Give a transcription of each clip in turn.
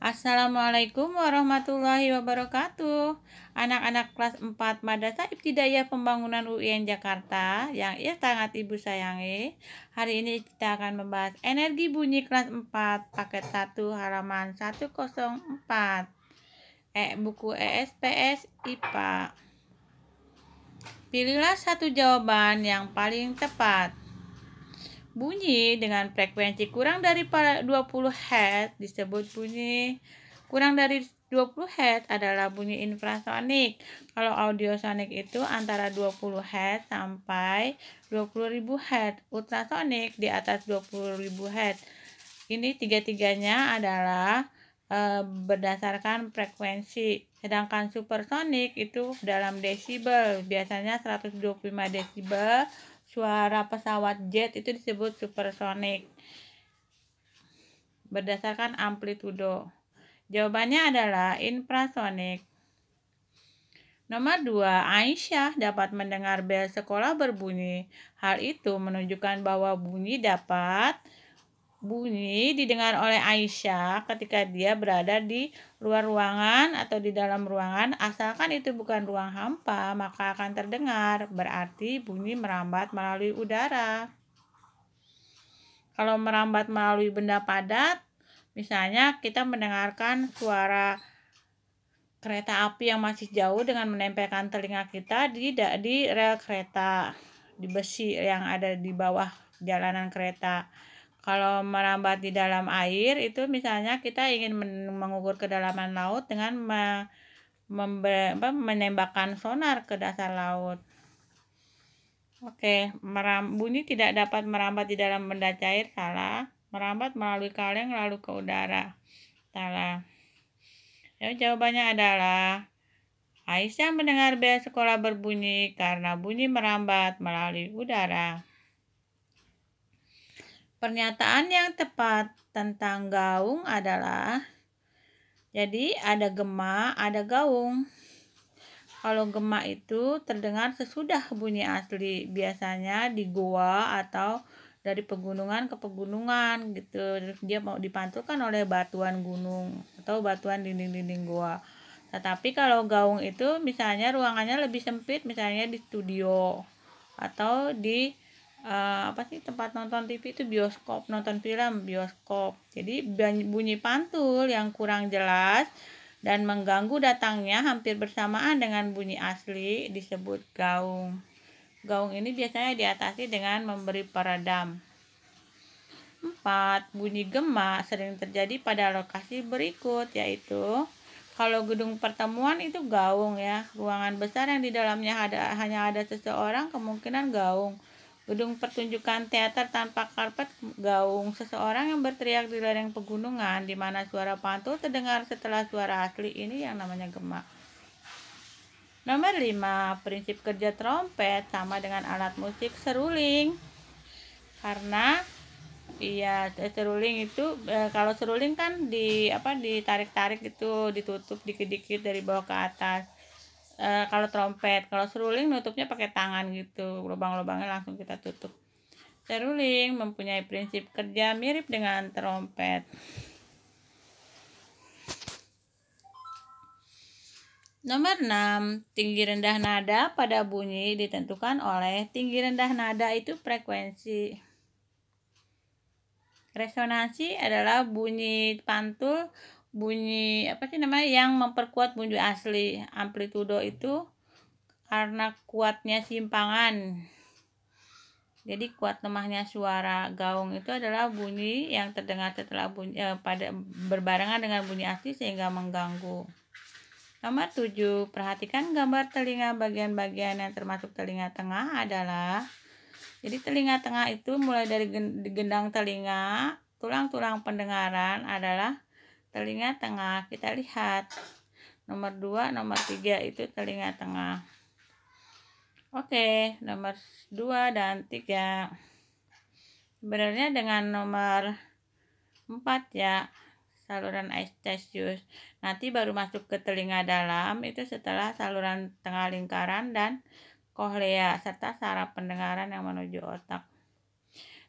Assalamualaikum warahmatullahi wabarakatuh. Anak-anak kelas 4 Madrasah Ibtidaiyah Pembangunan UIN Jakarta yang sangat Ibu sayangi. Hari ini kita akan membahas energi bunyi kelas 4 paket 1 halaman 104. Buku ESPS IPA. Pilihlah satu jawaban yang paling tepat. Bunyi dengan frekuensi kurang dari 20 Hz disebut bunyi. Kurang dari 20 Hz adalah bunyi infrasonik. Kalau audiosonik itu antara 20 Hz sampai 20.000 Hz. Ultrasonik di atas 20.000 Hz. Ini tiga-tiganya adalah berdasarkan frekuensi. Sedangkan supersonik itu dalam desibel, biasanya 125 desibel. Suara pesawat jet itu disebut supersonik berdasarkan amplitudo. Jawabannya adalah infrasonik. Nomor 2, Aisyah dapat mendengar bel sekolah berbunyi. Hal itu menunjukkan bahwa bunyi didengar oleh Aisyah ketika dia berada di luar ruangan atau di dalam ruangan. Asalkan itu bukan ruang hampa, maka akan terdengar. Berarti bunyi merambat melalui udara. Kalau merambat melalui benda padat, misalnya kita mendengarkan suara kereta api yang masih jauh dengan menempelkan telinga kita di rel kereta, di besi yang ada di bawah jalanan kereta. Kalau merambat di dalam air itu misalnya kita ingin mengukur kedalaman laut dengan menembakkan sonar ke dasar laut. Oke, bunyi tidak dapat merambat di dalam benda cair, salah. Merambat melalui kaleng lalu ke udara, salah. Jawabannya adalah Aisyah mendengar bel sekolah berbunyi karena bunyi merambat melalui udara. Pernyataan yang tepat tentang gaung adalah, jadi ada gema, ada gaung. Kalau gema itu terdengar sesudah bunyi asli, biasanya di goa atau dari pegunungan ke pegunungan gitu. Dia mau dipantulkan oleh batuan gunung atau batuan dinding-dinding goa. Tetapi kalau gaung itu misalnya ruangannya lebih sempit, misalnya di studio atau di tempat nonton TV itu bioskop, nonton film bioskop. Jadi bunyi pantul yang kurang jelas dan mengganggu datangnya hampir bersamaan dengan bunyi asli disebut gaung. Gaung ini biasanya diatasi dengan memberi peredam. 4. Bunyi gema sering terjadi pada lokasi berikut, yaitu kalau gedung pertemuan itu gaung ya, ruangan besar yang di dalamnya hanya ada seseorang kemungkinan gaung. Gedung pertunjukan teater tanpa karpet, gaung. Seseorang yang berteriak di lereng pegunungan di mana suara pantul terdengar setelah suara asli, ini yang namanya gema. Nomor 5, prinsip kerja trompet sama dengan alat musik seruling. Karena seruling itu kalau seruling kan ditarik-tarik gitu, ditutup dikit-dikit dari bawah ke atas. Kalau trompet, kalau seruling nutupnya pakai tangan gitu, lubang-lubangnya langsung kita tutup. Seruling mempunyai prinsip kerja mirip dengan trompet. Nomor 6, tinggi rendah nada pada bunyi ditentukan oleh tinggi rendah nada itu frekuensi. Resonansi adalah bunyi pantul, bunyi yang memperkuat bunyi asli. Amplitudo itu karena kuatnya simpangan. Jadi kuat lemahnya suara. Gaung itu adalah bunyi yang terdengar setelah berbarengan dengan bunyi asli sehingga mengganggu. Nomor 7, perhatikan gambar telinga. Bagian-bagian yang termasuk telinga tengah adalah, jadi telinga tengah itu mulai dari gendang telinga, tulang-tulang pendengaran adalah telinga tengah. Kita lihat nomor 2, nomor 3 itu telinga tengah. Oke, nomor 2 dan 3. Sebenarnya dengan nomor 4 ya, saluran Eustachius. Nanti baru masuk ke telinga dalam itu setelah saluran tengah lingkaran dan kohlea serta saraf pendengaran yang menuju otak.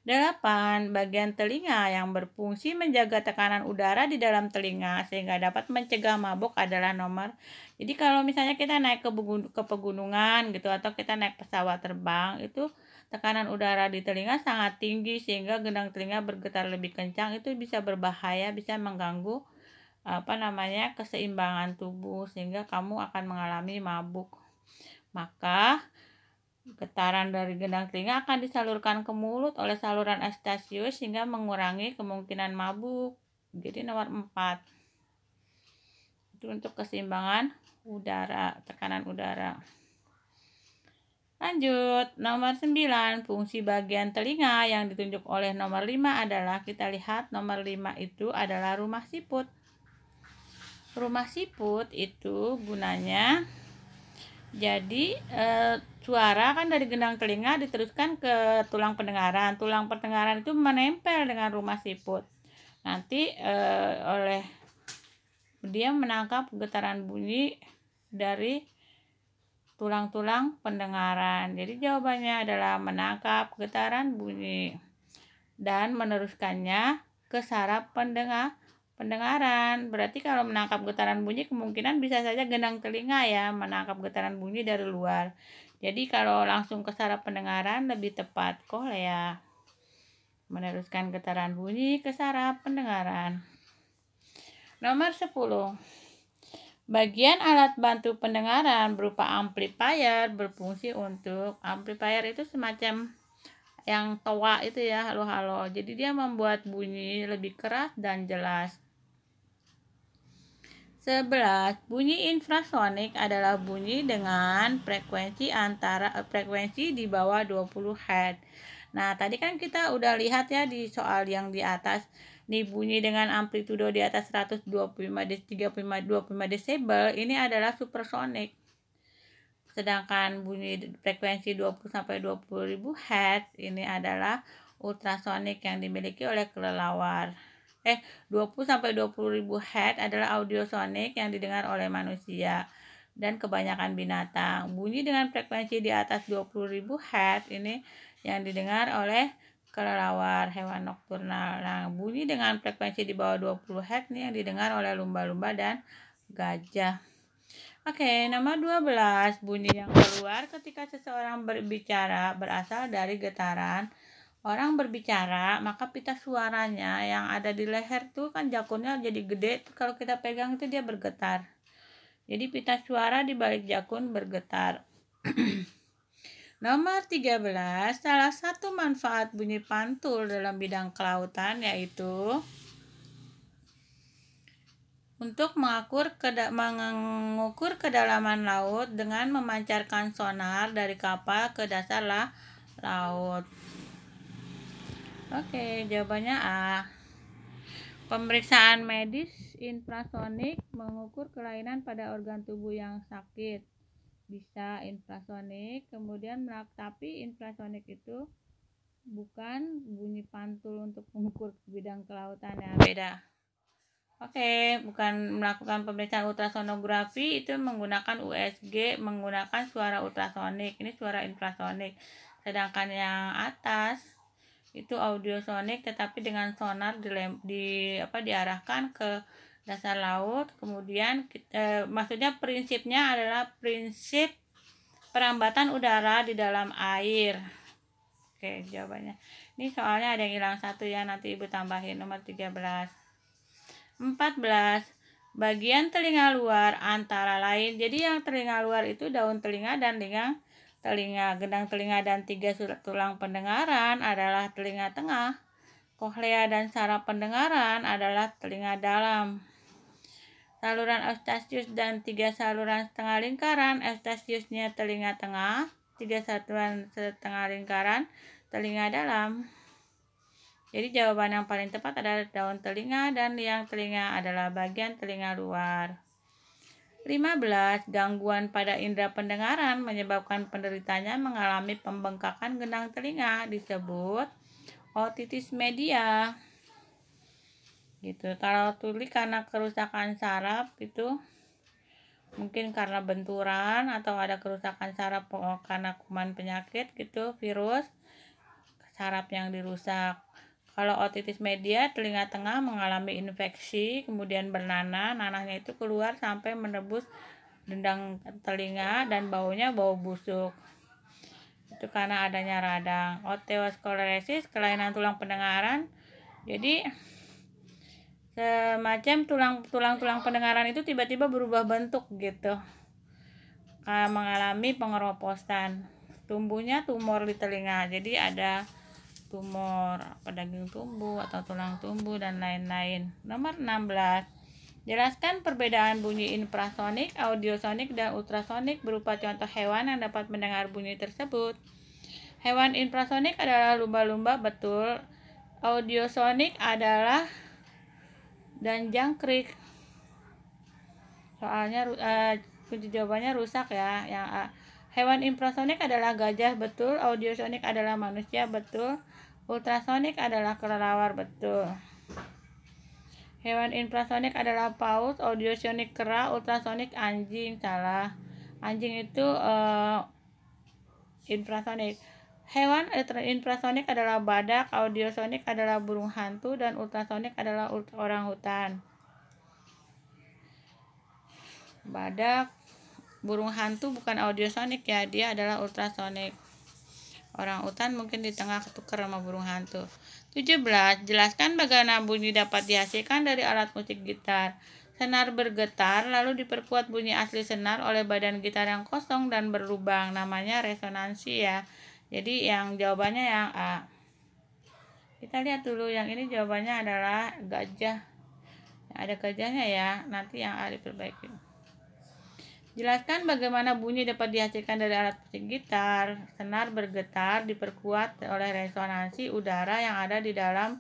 8. Bagian telinga yang berfungsi menjaga tekanan udara di dalam telinga sehingga dapat mencegah mabuk adalah nomor. Jadi kalau misalnya kita naik ke pegunungan gitu atau kita naik pesawat terbang, itu tekanan udara di telinga sangat tinggi sehingga gendang telinga bergetar lebih kencang, itu bisa berbahaya, bisa mengganggu keseimbangan tubuh sehingga kamu akan mengalami mabuk. Maka getaran dari gendang telinga akan disalurkan ke mulut oleh saluran Eustachius sehingga mengurangi kemungkinan mabuk. Jadi nomor 4. Itu untuk keseimbangan udara, tekanan udara. Lanjut, nomor 9. Fungsi bagian telinga yang ditunjuk oleh nomor 5 adalah, kita lihat nomor 5 itu adalah rumah siput. Rumah siput itu gunanya, jadi suara kan dari gendang telinga diteruskan ke tulang pendengaran. Tulang pendengaran itu menempel dengan rumah siput. Nanti oleh dia menangkap getaran bunyi dari tulang-tulang pendengaran. Jadi jawabannya adalah menangkap getaran bunyi dan meneruskannya ke saraf pendengaran. Berarti kalau menangkap getaran bunyi kemungkinan bisa saja gendang telinga ya menangkap getaran bunyi dari luar. Jadi kalau langsung ke saraf pendengaran lebih tepat cochlea. Meneruskan getaran bunyi ke saraf pendengaran. Nomor 10. Bagian alat bantu pendengaran berupa amplifier berfungsi untuk, amplifier itu semacam yang toa itu ya, halo-halo. Jadi dia membuat bunyi lebih keras dan jelas. 11. Bunyi infrasonik adalah bunyi dengan frekuensi di bawah 20 Hz. Nah, tadi kan kita udah lihat ya di soal yang di atas. Nih bunyi dengan amplitudo di atas 125 desibel ini adalah supersonik. Sedangkan bunyi frekuensi 20 sampai 20.000 Hz ini adalah ultrasonik yang dimiliki oleh kelelawar. 20 sampai 20.000 Hz adalah audiosonik yang didengar oleh manusia dan kebanyakan binatang. Bunyi dengan frekuensi di atas 20.000 Hz ini yang didengar oleh kelelawar, hewan nokturnal. Nah, bunyi dengan frekuensi di bawah 20 Hz ini yang didengar oleh lumba-lumba dan gajah. Oke, nomor 12. Bunyi yang keluar ketika seseorang berbicara berasal dari getaran. Orang berbicara, maka pita suaranya yang ada di leher tuh kan jakunnya jadi gede. Kalau kita pegang itu dia bergetar. Jadi pita suara di balik jakun bergetar. Nomor 13. Salah satu manfaat bunyi pantul dalam bidang kelautan yaitu untuk mengukur kedalaman laut dengan memancarkan sonar dari kapal ke dasar laut. Oke, jawabannya A. Pemeriksaan medis infrasonik mengukur kelainan pada organ tubuh yang sakit. Bisa infrasonik, kemudian tapi infrasonik itu bukan bunyi pantul untuk mengukur bidang kelautan ya, beda. Oke, bukan melakukan pemeriksaan ultrasonografi, itu menggunakan USG, menggunakan suara ultrasonik. Ini suara infrasonik. Sedangkan yang atas itu audiosonik tetapi dengan sonar diarahkan ke dasar laut. Kemudian maksudnya prinsipnya adalah prinsip perambatan udara di dalam air. Oke, jawabannya. Ini soalnya ada yang hilang satu ya, nanti Ibu tambahin nomor 13. 14. Bagian telinga luar antara lain. Jadi yang telinga luar itu daun telinga dan telinga, gendang telinga dan 3 tulang pendengaran adalah telinga tengah. Cochlea dan saraf pendengaran adalah telinga dalam. Saluran Eustachius dan 3 saluran setengah lingkaran. Eustachiusnya telinga tengah, 3 saluran setengah lingkaran telinga dalam. Jadi jawaban yang paling tepat adalah daun telinga dan liang telinga adalah bagian telinga luar. 15. Gangguan pada indera pendengaran menyebabkan penderitanya mengalami pembengkakan gendang telinga, disebut otitis media. Gitu. Kalau tuli karena kerusakan saraf itu mungkin karena benturan atau ada kerusakan saraf karena kuman penyakit gitu, virus. saraf yang dirusak. Kalau otitis media, telinga tengah mengalami infeksi, kemudian bernanah, nanahnya itu keluar sampai menembus dendang telinga dan baunya bau busuk. Itu karena adanya radang. Oteosklerosis, kelainan tulang pendengaran. Jadi semacam tulang pendengaran itu tiba-tiba berubah bentuk gitu. Mengalami pengeroposan. Tumbuhnya tumor di telinga. Jadi ada tumor daging tumbuh atau tulang tumbuh dan lain-lain. Nomor 16. Jelaskan perbedaan bunyi infrasonik, audiosonik, dan ultrasonik berupa contoh hewan yang dapat mendengar bunyi tersebut. Hewan infrasonik adalah lumba-lumba, betul. Audiosonik adalah dan jangkrik. Soalnya kunci jawabannya rusak ya. Yang hewan infrasonik adalah gajah, betul. Audiosonik adalah manusia, betul. Ultrasonik adalah kelelawar, betul. Hewan infrasonik adalah paus, audiosonik kera, ultrasonik anjing, salah. Anjing itu infrasonik. Hewan infrasonik adalah badak, audiosonik adalah burung hantu, dan ultrasonik adalah orangutan. Badak, burung hantu bukan audiosonik ya, dia adalah ultrasonik. Orangutan mungkin di tengah ketukar sama burung hantu. 17. Jelaskan bagaimana bunyi dapat dihasilkan dari alat musik gitar. Senar bergetar, lalu diperkuat bunyi asli senar oleh badan gitar yang kosong dan berlubang. Namanya resonansi ya. Jadi yang jawabannya yang A. Kita lihat dulu, yang ini jawabannya adalah gajah. Ada gajahnya ya, nanti yang A diperbaiki. Jelaskan bagaimana bunyi dapat dihasilkan dari alat musik gitar. Senar bergetar diperkuat oleh resonansi udara yang ada di dalam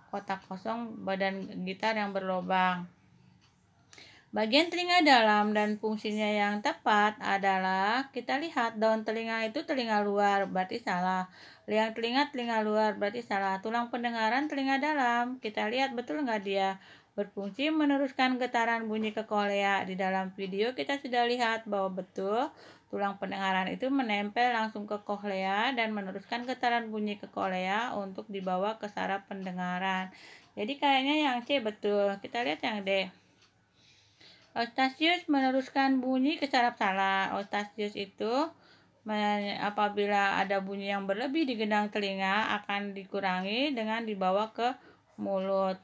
kotak kosong badan gitar yang berlubang. Bagian telinga dalam dan fungsinya yang tepat adalah, kita lihat daun telinga itu telinga luar, berarti salah. Liang telinga luar, berarti salah. Tulang pendengaran telinga dalam, kita lihat betul nggak dia? Berfungsi meneruskan getaran bunyi ke kohlea. Di dalam video kita sudah lihat bahwa betul tulang pendengaran itu menempel langsung ke kohlea dan meneruskan getaran bunyi ke kohlea untuk dibawa ke saraf pendengaran. Jadi kayaknya yang C betul. Kita lihat yang D. Eustasius meneruskan bunyi ke saraf, salah. Eustasius itu apabila ada bunyi yang berlebih di gendang telinga akan dikurangi dengan dibawa ke mulut,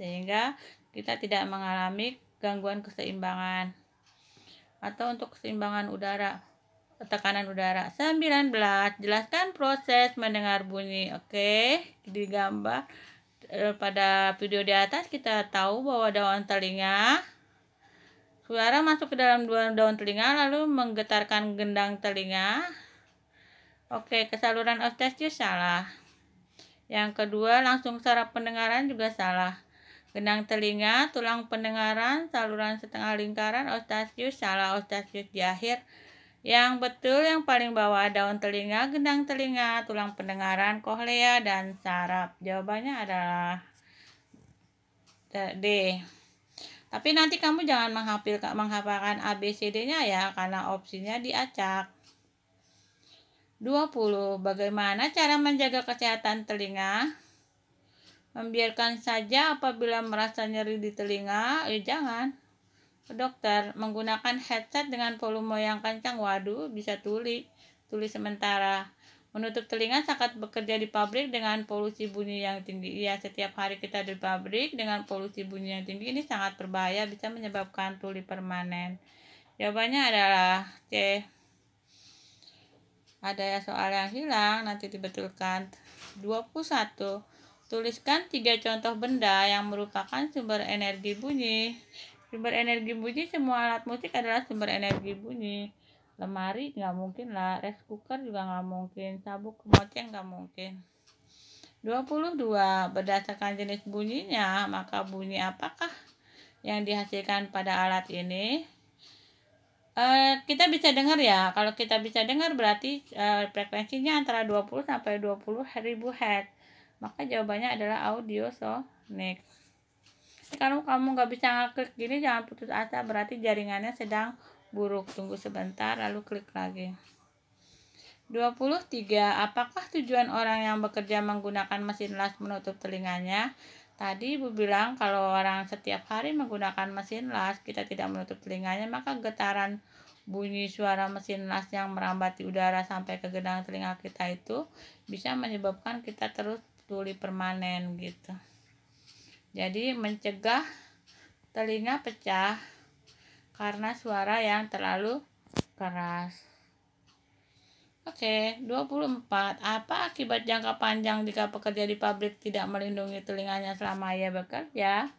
sehingga kita tidak mengalami gangguan keseimbangan atau untuk keseimbangan udara, tekanan udara. 19. Jelaskan proses mendengar bunyi. Oke, di gambar pada video di atas kita tahu bahwa daun telinga, suara masuk ke dalam daun telinga lalu menggetarkan gendang telinga. Oke, ke saluran eustasius, salah. Yang kedua, langsung saraf pendengaran juga salah. Gendang telinga, tulang pendengaran, saluran setengah lingkaran, eustasius, salah. Eustasius di akhir. Yang betul yang paling bawah, daun telinga, gendang telinga, tulang pendengaran, kohlea, dan saraf. Jawabannya adalah D. Tapi nanti kamu jangan menghafalkan ABCD-nya ya, karena opsinya diacak. 20. Bagaimana cara menjaga kesehatan telinga? Membiarkan saja apabila merasa nyeri di telinga, jangan. Ke dokter. Menggunakan headset dengan volume yang kencang, waduh, bisa tuli sementara. Menutup telinga saat bekerja di pabrik dengan polusi bunyi yang tinggi. Ya, setiap hari kita di pabrik dengan polusi bunyi yang tinggi, ini sangat berbahaya, bisa menyebabkan tuli permanen. Jawabannya adalah C. Ada ya soal yang hilang, nanti dibetulkan. 21. Tuliskan 3 contoh benda yang merupakan sumber energi bunyi. Sumber energi bunyi, semua alat musik adalah sumber energi bunyi. Lemari nggak mungkin lah, rice cooker juga nggak mungkin, sabuk kemoceng nggak mungkin. 22. Berdasarkan jenis bunyinya, maka bunyi apakah yang dihasilkan pada alat ini? Kita bisa dengar ya. Kalau kita bisa dengar berarti frekuensinya antara 20 sampai 20 ribu Hz. Maka jawabannya adalah audiosonik. Kalau kamu nggak bisa ngeklik gini, jangan putus asa, berarti jaringannya sedang buruk. Tunggu sebentar lalu klik lagi. 23. Apakah tujuan orang yang bekerja menggunakan mesin las menutup telinganya? Tadi Ibu bilang kalau orang setiap hari menggunakan mesin las, kita tidak menutup telinganya, maka getaran bunyi suara mesin las yang merambat di udara sampai ke gendang telinga kita itu bisa menyebabkan kita terus tuli permanen gitu. Jadi mencegah telinga pecah karena suara yang terlalu keras. Oke, 24. Apa akibat jangka panjang jika pekerja di pabrik tidak melindungi telinganya selama ia bekerja?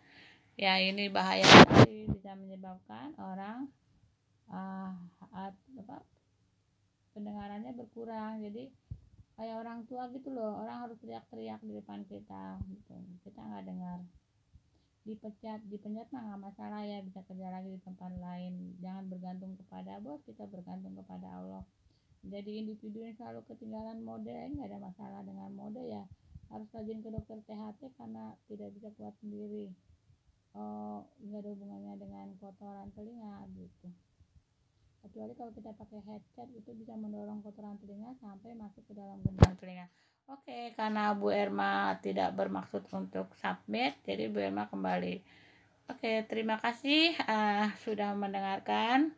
Ya, ini bahaya sekali, bisa menyebabkan orang pendengarannya berkurang. Jadi kayak orang tua gitu loh, orang harus teriak-teriak di depan kita gitu, kita nggak dengar. Dipencet mah nggak masalah ya, bisa kerja lagi di tempat lain. Jangan bergantung kepada bos, kita bergantung kepada Allah. Jadi individu yang selalu ketinggalan mode, nggak ada masalah dengan mode ya, harus rajin ke dokter THT karena tidak bisa kuat sendiri. Nggak ada hubungannya dengan kotoran telinga gitu, kecuali kalau kita pakai headset itu bisa mendorong kotoran telinga sampai masuk ke dalam gendang telinga. Oke, karena Bu Erma tidak bermaksud untuk submit, jadi Bu Erma kembali. Oke, terima kasih sudah mendengarkan.